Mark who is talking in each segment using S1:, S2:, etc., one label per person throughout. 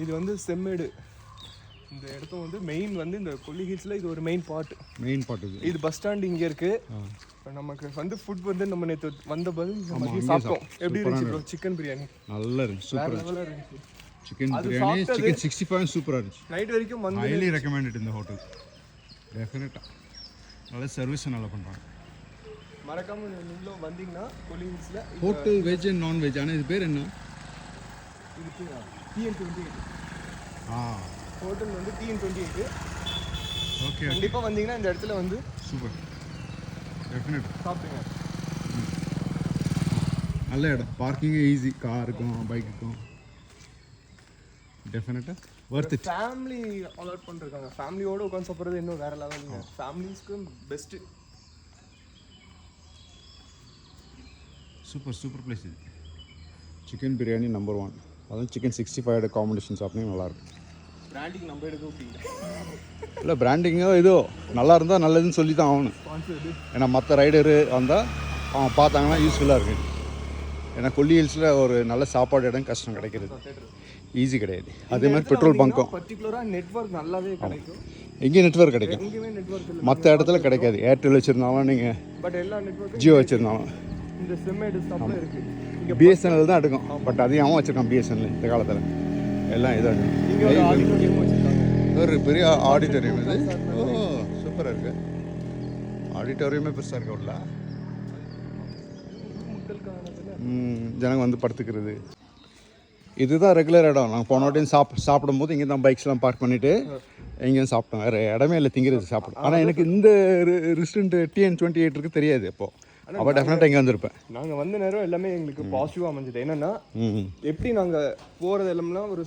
S1: இது வந்து செம்மேடு. இந்த இடத்த வந்து மெயின் வந்து இந்த கொல்லி ஹில்ஸில் இது ஒரு மெயின் பார்ட். இது பஸ் ஸ்டாண்ட் இங்கே இருக்குது. இப்போ நமக்கு வந்து ஃபுட் வந்து நம்ம நேற்று வந்த பதில் மதியம் சாப்பிட்டோம். எப்படி இருந்துச்சு ப்ரோ? சிக்கன் பிரியாணி நல்லா இருந்துச்சு, சூப்பராக லெவலாக இருந்துச்சு. சிக்கன் பிரியாணி, சிக்கன் 65 சூப்பராக இருந்துச்சு. நைட் வரைக்கும் வந்து ஹைலி ரெக்கமெண்டட் இந்த ஹோட்டல். டெஃபினட்டாக நல்ல சர்வீஸ் நல்லா பண்ணுறாங்க. மறக்காமல் நீங்களும் வந்தீங்கன்னா கொல்லி ஹில்ஸில் ஹோட்டல் வெஜ் அண்ட் நான்வெஜ். ஆனால் இது பேர் என்ன? இது TN28. ஹோட்டல் வந்து TN28. ஓகே, கண்டிப்பாக வந்தீங்கன்னா இந்த இடத்துல வந்து சூப்பர் டெஃபினட் சாப்பிடுங்க. நல்ல இடம், பார்க்கிங் ஈஸி, காருக்கும் பைக்குக்கும் டெஃபினட்டாக வர்த் இட். ஃபேமிலி அலோட் பண்ணிருக்காங்க. ஃபேமிலியோடு உட்காந்து சாப்பிட்றது இன்னும் வேறு லெவலுங்க. ஃபேமிலிஸ்க்கு பெஸ்ட்டு. சூப்பர் பிளேஸ் இது. Chicken biryani number 1. அதுவும் சிக்கன் 65 காம்பினேஷன் சாப்பிட்டீங்க நல்லாயிருக்கும். பிராண்டிங் நம்ம எடுக்க இல்லை, பிராண்டிங்கோ ஏதோ நல்லா இருந்தால் நல்லதுன்னு சொல்லி தான் ஆகணும். ஏன்னா மற்ற ரைடரு வந்தால் அவங்க பார்த்தாங்கன்னா யூஸ்ஃபுல்லாக இருக்குது. ஏன்னா கொல்லி ஹில்ஸில் ஒரு நல்ல சாப்பாடு இடம் கஷ்டம் கிடைக்கிறது, ஈஸி கிடையாது. அதே மாதிரி பெட்ரோல் பங்க்கும் பர்டிகுலராக நெட்வொர்க் நல்லாவே கிடைக்கும். எங்கேயும் நெட்வொர்க் கிடைக்கும், மற்ற இடத்துல கிடைக்காது. ஏர்டெல் வச்சுருந்தாலும் நீங்கள், பட் எல்லா நெட்வொர்க் ஜியோ வச்சுருந்தாலும் இந்த செம்மேடு ஸ்டாப்பில் இருக்குது. BSNL தான் எடுக்கும், பட் அதையும் அவன் வச்சுருக்கான். BSNL இந்த காலத்தில் எல்லாம் இதாக ஒரு பெரிய ஆடிட்டோரியம் இது. ஓ சூப்பராக இருக்குது. ஆடிட்டோரியமே பெருசாக இருக்கு. உள்ள ஜனங்க வந்து படுத்துக்கிறது. இதுதான் ரெகுலர் இடம். நாங்கள் போன வாட்டியும் சாப்பிடும்போது இங்கே தான் பைக்ஸ்லாம் பார்க் பண்ணிவிட்டு எங்கேயும் சாப்பிட்டோம். வேறு இடமே இல்லை திங்கிறது சாப்பிடும். ஆனால் எனக்கு இந்த ரெஸ்டாரண்ட் TN28 இருக்குது தெரியாது. அப்போது அப்போ டெஃபினட்டாக இங்கே வந்திருப்பேன். நாங்கள் வந்த நேரம் எல்லாமே எங்களுக்கு பாசிட்டிவாக அமைஞ்சது. என்னென்னா எப்படி நாங்கள் போகிறது எல்லாம்னா ஒரு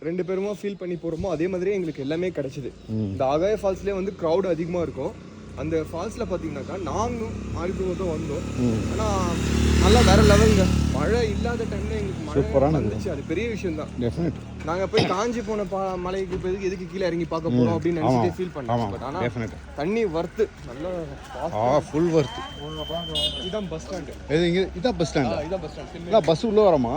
S1: 2 பேருமா ஃபீல் பண்ணி போகிறோமோ அதே மாதிரியே எங்களுக்கு எல்லாமே கிடச்சிது. இந்த ஆகாய ஃபால்ஸ்லேயே வந்து க்ரௌட் அதிகமாக இருக்கும். அந்த ஃபால்ஸில் பார்த்தீங்கன்னாக்கா நாங்களும் ஆரிபுரம் தான் வந்தோம். ஆனால் நல்லா வேற லெவலுங்க. மழை இல்லாத டைமில் எங்களுக்கு மழை வந்துச்சு. அது பெரிய விஷயம் தான். டெஃபினட் நாங்கள் போய் காஞ்சி போன மலைக்கு போய் எதுக்கு கீழே இறங்கி பார்க்க போகிறோம் அப்படின்னு நினச்சிட்டு ஃபீல் பண்ணோம். பட் ஆனால் தண்ணி வர்த்து, நல்லா ஃபுல் வர்த்து. இதுதான் பஸ் ஸ்டாண்டு. இதான் பஸ் ஸ்டாண்டு. இதான் பஸ் ஸ்டாண்ட். இல்லை பஸ் உள்ளே வரமா?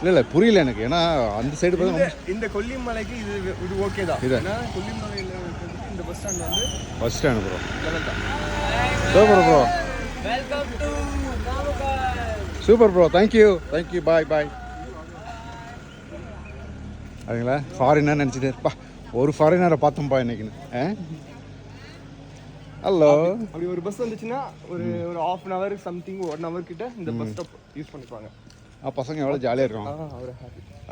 S1: இல்லை புரியல எனக்கு. ஏன்னா அந்த சைடு பார்த்தா இந்த கொல்லிமலைக்கு இது ஓகே தான். ஏன்னா கொல்லிமலையில் இந்த பஸ் ஸ்டாண்ட் வந்து bus stand bro. Super bro, welcome to Namakkal. Super bro, thank you பாய். அதுங்களா ஃபாரினர் நினச்சிட்டு இருப்பா. ஒரு ஃபாரினரை பார்த்தோம்ப்பா இன்னைக்குன்னு. ஹலோ, அப்படி ஒரு பஸ் வந்துச்சுன்னா ஒரு 1/2 hour சம்திங் 1 hour கிட்ட இந்த பஸ் ஸ்டாப் யூஸ் பண்ணிப்பாங்க. பசங்க எவ்வளோ ஜாலியாக இருக்கும்.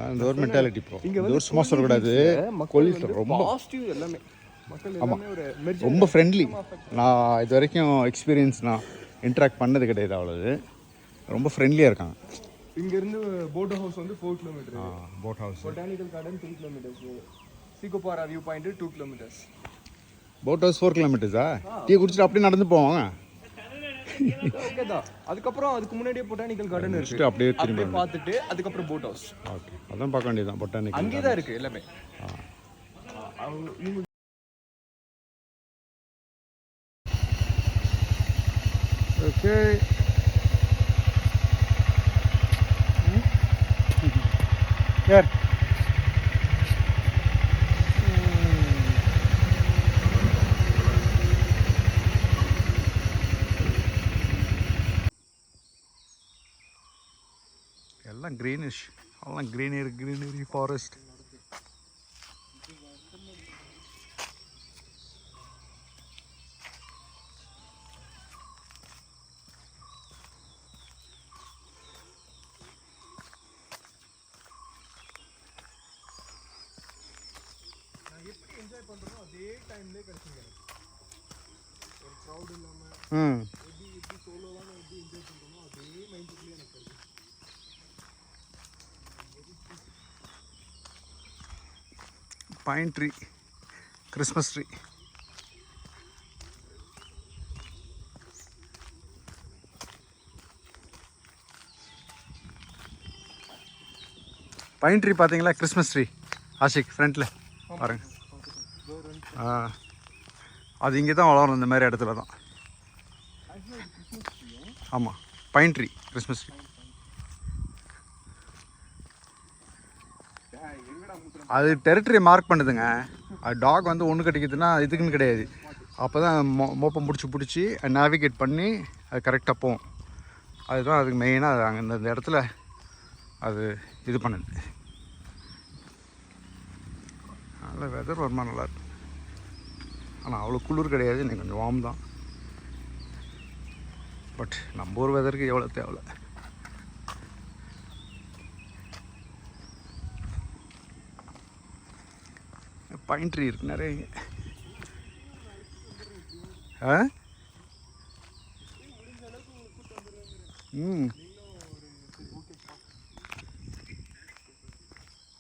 S1: அந்த ஒரு மென்டாலிட்டி ப்ரோ. இங்கே வந்து சும்மா சொல்லக்கூடாது. கொல்லியில் ரொம்ப பாசிட்டிவ் எல்லாமே. ஆமாம், ரொம்ப ஃப்ரெண்ட்லி. நான் இது வரைக்கும் எக்ஸ்பீரியன்ஸ் நான் இன்ட்ராக்ட் பண்ணது கிடையாது. அவ்வளோது ரொம்ப ஃப்ரெண்ட்லியாக இருக்காங்க. இங்கேருந்து போட் ஹவுஸ் வந்து 4 kilometers. Boat house. Botanical garden 3 kilometers. சீகோபாரா view point 2 kilometers. Boat house 4 kilometers. Tea குடிச்சிட்டு அப்படியே நடந்து போவாங்க. ஓகே தான். அதுக்கப்புறம் அதுக்கு முன்னாடியே பொட்டானிக்கல் கார்டன் இருக்கு. அப்படியே திரும்பி பார்த்துட்டு அதுக்கப்புறம் போட் ஹவுஸ். ஓகே, அதான் பார்க்க வேண்டியதான். பொட்டானிக்கல் அங்கே தான் இருக்குது எல்லாமே. ஓகே, யார் எல்லாம் க்ரீனிஷ், எல்லாம் க்ரீனரி ஃபாரஸ்ட். நான் எப்படி என்ஜாய் பண்ணுறோம் அதே டைம்லேயே கிடைச்சிங்க. ஒரு க்ரௌட் இல்லாமல் எப்படி சோலோவாக எப்படி என்ஜாய் பண்ணுறோமோ அதே மைண்ட் செட்லேயே எனக்கு கிடைக்கும். Pine tree, Christmas tree. Pine tree பார்த்தீங்களா? Christmas tree. ஆஷிக் ஃப்ரண்ட்டில் பாருங்க. அது இங்கே தான் வளரும், இந்த மாதிரி இடத்துல தான். ஆமாம், பைன் ட்ரீ, கிறிஸ்மஸ் ட்ரீ. அது டெரிட்டரி மார்க் பண்ணுதுங்க. அது டாக் வந்து ஒன்று கட்டிக்குதுன்னா இதுக்குன்னு கிடையாது. அப்போ தான் மோப்பம் பிடிச்சி நேவிகேட் பண்ணி அது கரெக்டாக போகும். அதுதான் அதுக்கு மெயினாக அது அங்கே இந்த இடத்துல அது இது பண்ணுது. நல்ல வெதர் வருமா நல்லாயிருக்கும். ஆனால் அவ்வளோ குளிர் கிடையாது, எனக்கு கொஞ்சம் வார்ம் தான். பட் நம்ம ஒரு வெதருக்கு எவ்வளோ தேவை. பைன் ட்ரீ இருக்கு நிறைய.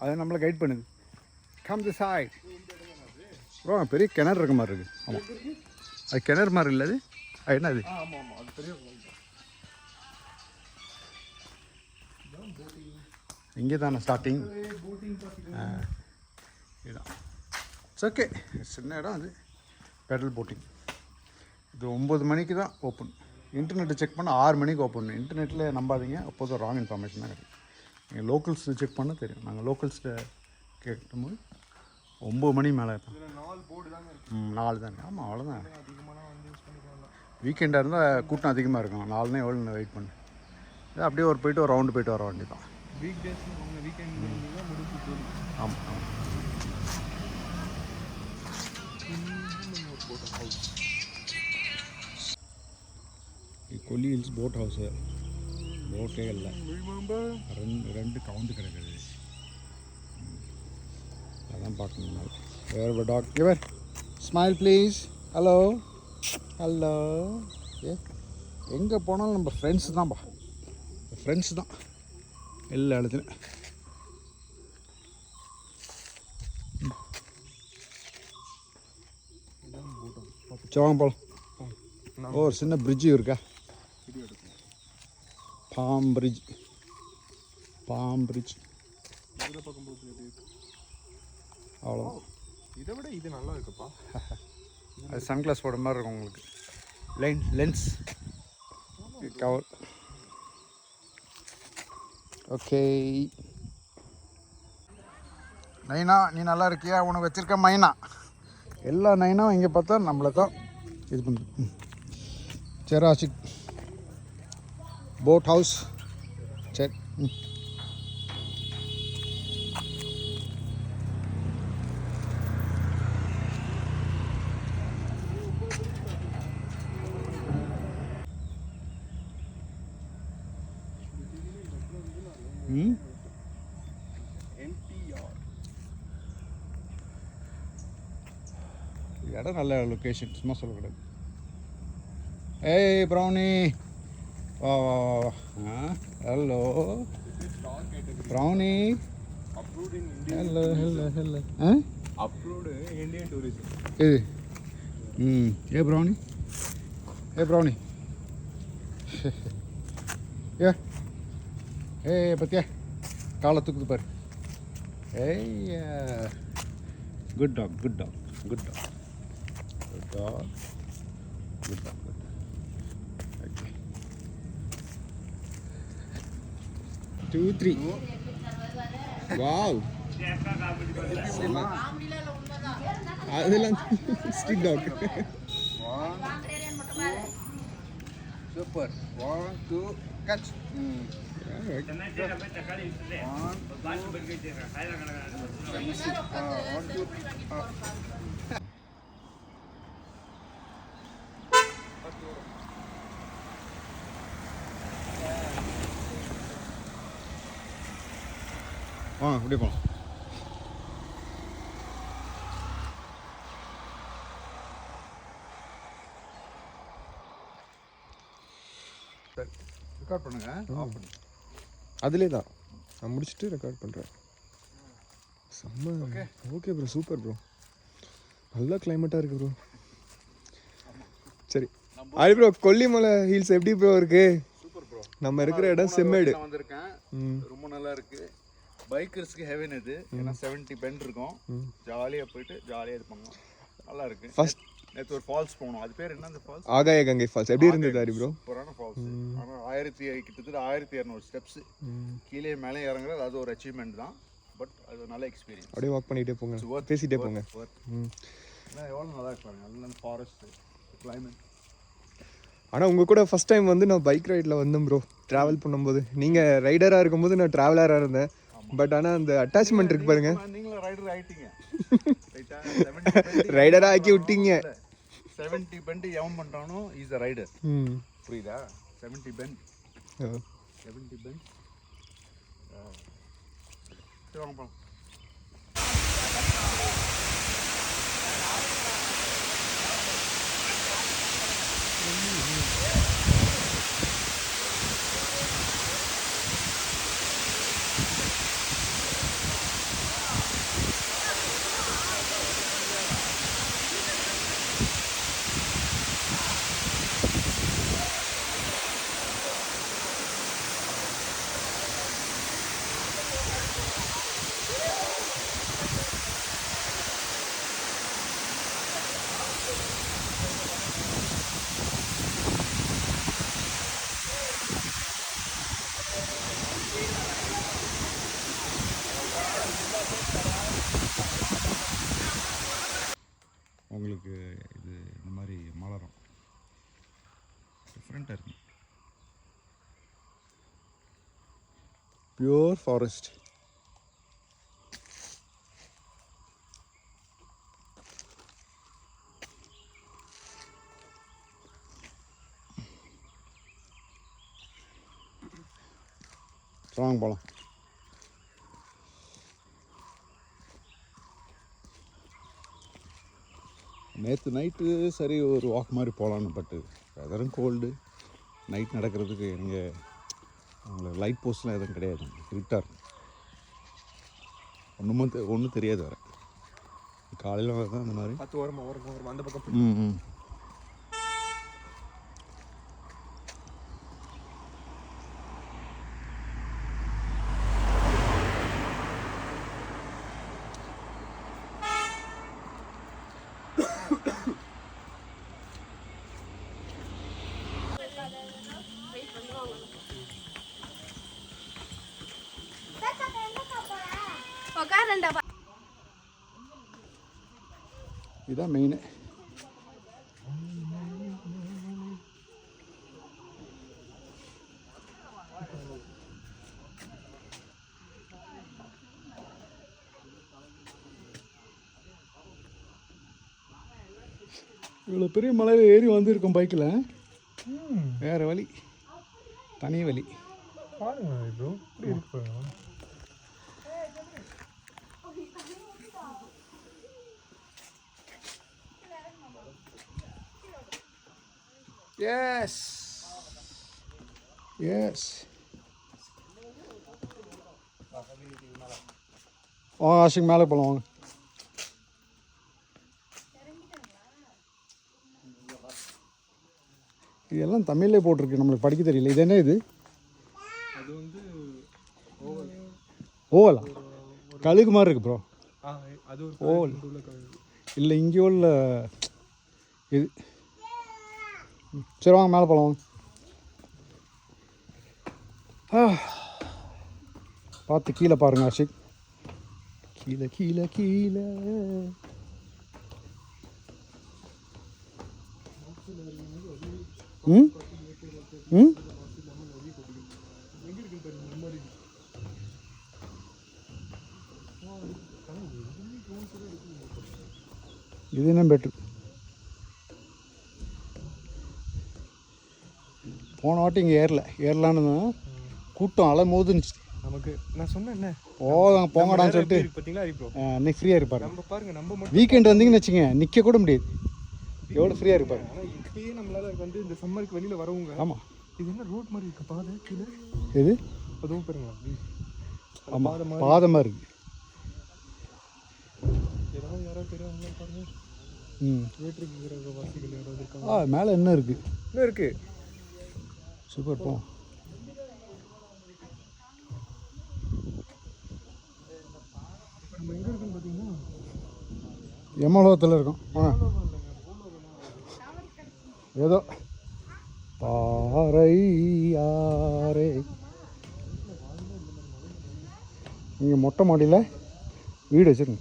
S1: அது நம்மளை கைட் பண்ணுது. Come the side bro. பெரிய கிணறு இருக்க மாதிரி இருக்குது. ஆமாம், அது கிணறு மாதிரி இல்லை. அது என்ன அது? இங்கே தானே ஸ்டார்டிங். இதுதான். இட்ஸ் ஓகே, சின்ன இடம் அது. Pedal boating. இது 9 மணிக்கு தான் ஓப்பன். இன்டர்நெட்டை செக் பண்ண 6 மணிக்கு ஓப்பன். இன்டர்நெட்டில் நம்பாதீங்க, அப்போது ராங் இன்ஃபர்மேஷன் தான் கிடைக்கும். நீங்கள் லோக்கல்ஸ் செக் பண்ண தெரியும். நாங்கள் லோக்கல்ஸ்கிட்ட கேட்கும்போது 9 மணி மேலே இருக்கும். 4 தானே. ஆமாம், அவ்வளோதான். வீக்கெண்டாக இருந்தால் கூட்டம் அதிகமாக இருக்கும். 4 நாள் எவ்வளோ வெயிட் பண்ணு. அப்படியே ஒரு போயிட்டு ஒரு ரவுண்டு போயிட்டு வர வேண்டி தான். ஆமாம் ஆமாம். Kolli hills boat house. போட்டே இல்லை, ரெண்டு கவுந்து கிடக்குது. அதான் பார்க்கணும். வேறு dog give a smile please. Hello hello. எங்கே போனாலும் நம்ம ஃப்ரெண்ட்ஸு தான்ப்பா. ஃப்ரெண்ட்ஸு தான் எல்லா இடத்துலையும். சவாங்க போகலாம். ஒரு சின்ன பிரிட்ஜு இருக்கா, பாம் பிரிட்ஜ். அவ்வளோ.
S2: இதை விட இது நல்லா இருக்குப்பா.
S1: அது சன்கிளாஸ் போட மாதிரி இருக்கும் உங்களுக்கு. Lens cover. ஓகே நைனா, நீ நல்லா இருக்கியா? உனக்கு வச்சுருக்க மைனா. எல்லா நைனாவும் இங்கே பார்த்தா நம்மளை தான் இது பண்ணுது. Jurassic boat house. சரி. இடம் நல்ல லொக்கேஷன், சும்மா சொல்லக்கூடாது. ஏய் ப்ரௌனி, வா வா வா. Hello brownie. Hello hello hello.
S2: Approved Indian tourism
S1: இது. ஏ ப்ரௌனி, ஏ ப்ரௌனி. ஏ பத்தியா காலை தூக்குது பாரு. ஏய் good dog, good dog, good dog, good dog, good dog, good dog. Okay 2 3. Wow, அதெல்லாம் ஸ்ட்ரீட் டாக். சூப்பர். 1 2 கட்ச். அப்படியே போகலாம். ரெக்கார்ட் பண்ணுங்க. ஆஃப் பண்ணுங்க.
S2: அதிலே தான் நான் முடிச்சுட்டு ரெக்கார்ட் பண்ணுறேன். செம்ம. Okay bro, super bro. நல்ல கிளைமேட்டாக இருக்குது ப்ரோ. சரி அது ப்ரோ, கொல்லிமலை ஹில்ஸ் எப்படி ப்ரோ இருக்கு?
S1: Super bro.
S2: நம்ம இருக்கிற இடம் செம்மேடு.
S1: வந்திருக்கேன், ரொம்ப நல்லா இருக்கு. பைக்கர்ஸ்க்கு ஹெவன் இது. ஏன்னா 70 பெண்ட் இருக்கும். ஜாலியாக போயிட்டு ஜாலியாக இது பண்ணலாம். நல்லா இருக்கு. ஃபர்ஸ்ட் நேற்று ஒரு ஃபால்ஸ் போனோம். அது பேர் என்ன? அந்த ஃபால்ஸ்
S2: ஆகாய கங்கை ஃபால்ஸ். எப்படி இருந்தது ஹரி ப்ரோ?
S1: சூப்பரான ஃபால்ஸ். ஆனால் கிட்டத்தட்ட 1200 ஸ்டெப்ஸ் கீழே மேலே இறங்குறது. அது ஒரு அச்சீவ்மெண்ட் தான். பட் அது நல்ல எக்ஸ்பீரியன்ஸ்.
S2: அப்படியே வாக் பண்ணிகிட்டே போங்க, பேசிகிட்டே போங்க.
S1: எவ்வளோ நல்லா இருப்பாங்க, நல்ல ஃபாரஸ்ட் கிளைமேட்.
S2: ஆனால் உங்கள் கூட ஃபஸ்ட் டைம் வந்து நான் பைக் ரைடில் வந்தேன் ப்ரோ, ட்ராவல் பண்ணும்போது. நீங்கள் ரைடராக இருக்கும்போது நான் ட்ராவலராக இருந்தேன். பட் ஆனால் அந்த அட்டாச்மெண்ட் இருக்கு பாருங்க.
S1: நீங்களும் ரைடர் ஆகிட்டீங்க,
S2: ரைடராக ஆக்கி விட்டீங்க.
S1: 70 பெண்ட் எவன் பண்ணுறானோ இஸ் அ ரைடர். புரியுதா? 70 பெண்ட் 70 பெண்ட். சரி வாங்க போகலாம். உங்களுக்கு இது இந்த மாதிரி மலரும் டிஃப்ரெண்ட்டாக இருக்கு. Pure forest. வாங்க போகலாம். நேற்று நைட்டு சரி ஒரு வாக் மாதிரி போகலான்னு, பட்டு வெதரும் கோல்டு. நைட் நடக்கிறதுக்கு எங்கே அவங்களுக்கு லைட் போஸ்ட்லாம் எதுவும் கிடையாது, இருட்டாக இருக்கும். ஒன்றும் தெரியாது வேறு. காலையில் தான் அந்த மாதிரி
S2: 10 ஓரமாக அந்த பக்கம்.
S1: இதுதான் மெயின். இவ்வளோ பெரிய மலையில் ஏறி வந்திருக்கோம் பைக்கில். வேறு வழி, தனி வழி.
S2: பாருங்க ப்ரோ, இப்படி இருக்கு பாருங்க.
S1: Yes yes. வாங்க ஆஷிக், மேலே போகலாம் வாங்க. இதெல்லாம் தமிழ்லேயே போட்டிருக்கு, நம்மளுக்கு படிக்க தெரியல. இது என்ன இது?
S2: அது வந்து
S1: ஓவலா? கழுகு மாதிரி இருக்கு ப்ரோ.
S2: அது ஒரு
S1: ஓவல் இல்லை, இங்கே உள்ள இது. சரி வாங்க மேலே போகலாம். பார்த்து கீழே பாருங்க ஆஷிக், கீழே கீழே கீழே. ம் ம் இது என்ன பெட்ரு? போன வாட்டி இங்கே ஏறலான்னு தான் கூட்டம் அலை மோதுனுச்சு
S2: நமக்கு. நான் சொன்னேன் என்ன,
S1: போங்கடான்னு சொல்லிட்டு.
S2: பார்த்தீங்களா இப்போ
S1: இன்னைக்கு ஃப்ரீயாக இருப்பாரு.
S2: நம்ம பாருங்க, நம்ம மட்டும்
S1: வீக்கெண்ட் வந்தீங்கன்னு வச்சுங்க, நிற்க கூட முடியாது, எவ்வளோ ஃப்ரீயாக இருப்பாரு.
S2: ஆனால் இப்பயே நம்மளால வந்து இந்த சம்மருக்கு வெளியில் வரவங்க.
S1: ஆமாம்,
S2: இது என்ன ரோட் மாதிரி இருக்கு, பாதை கீழே.
S1: எது?
S2: அதுவும் பாருங்க.
S1: ஆமாம், பாதமாக இருக்குது.
S2: ஏதாவது யாராவது தெரியாமல் பாருங்க. வேற்றுக்கிற வாசிகள் யாராவது இருக்காங்க.
S1: மேலே என்ன இருக்குது?
S2: இன்னும் இருக்குது.
S1: சூப்பர். போ.
S2: நம்ம எங்கே இருக்குன்னு பார்த்தீங்கன்னா
S1: எமலோகத்தில் இருக்கோம். ஏதோ பாறை யாரே இங்கே மொட்டை மாடியில் வீடு வச்சுருங்க.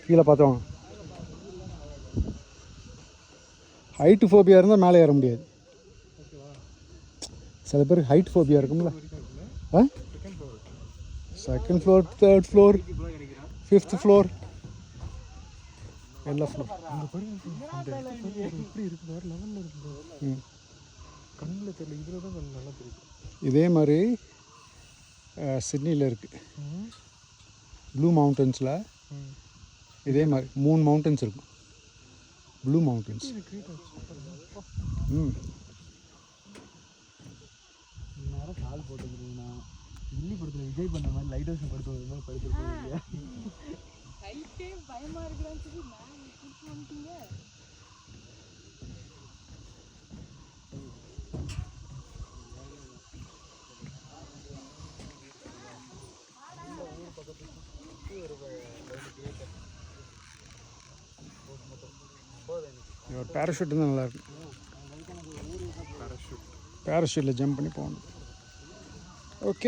S1: கீழே பார்த்தோம். ஹைட்டு ஃபோபியா இருந்தால் மேலே ஏற முடியாது. சில பேருக்கு ஹைட் ஃபோபியா இருக்கும்ல. Second floor, third floor, fifth floor, எல்லா ஃப்ளோர்.
S2: எப்படி இருக்கு வேறு லெவலில் இருக்கு. கண்ணில் தெரியல, இதில் தான் கொஞ்சம் நல்லா தெரியுது.
S1: இதே மாதிரி சிட்னியில் இருக்குது. ப்ளூ மவுண்டன்ஸில் இதே மாதிரி 3 மவுண்டன்ஸ் இருக்கும். Blue mountains.
S2: நேரம் கால் போட்டுக்கிறீங்கண்ணா. இன்னி படத்தில் விஜய் பண்ண மாதிரி லைட் ஹவுஸ் படுத்து படுத்துருக்கோம். பயமாக இருக்கிறான்னு சொல்லி வந்துட்டீங்க.
S1: ஒரு பேராஷூட் தான் நல்லாயிருக்கும். பேராஷூட்டில் ஜம்ப் பண்ணி போகணும். ஓகே.